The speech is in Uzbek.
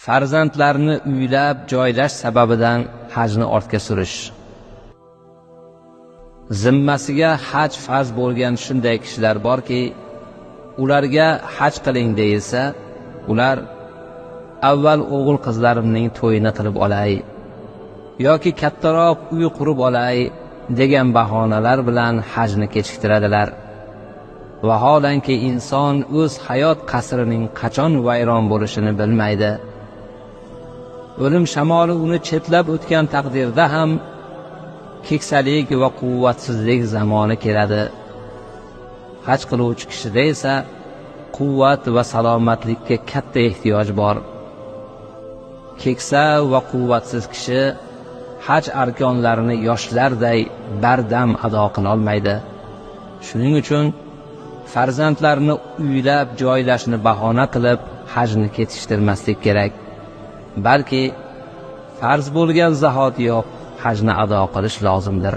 farzandlarni uylab joylash sababidan hajni ortga surish. Zimmasiga haj farz bo'lgan shunday kishilar borki, ularga haj qiling deyilsa, ular avval o'g'il qizlarimning to'yini qilib olay yoki kattaroq uy qurib olay degan bahonalar bilan hajni kechiktiradilar. Vaholanki inson o'z hayot qasrining qachon vayron bo'lishini bilmaydi. O'lim shamoli uni chetlab o'tgan taqdirda ham keksalik va quvvatsizlik zamoni keladi. Haj qiluvchi kishida esa quvvat va salomatlikka katta ehtiyoj bor. Keksa va quvvatsiz kishi haj arkonlarini yoshlarday bardam ado qila olmaydi. Shuning uchun farzandlarni uylab joylashni bahona qilib hajni kechiktirmaslik kerak. Balki farz bo'lgan zahotiyoq hajni ado qilish lozimdir.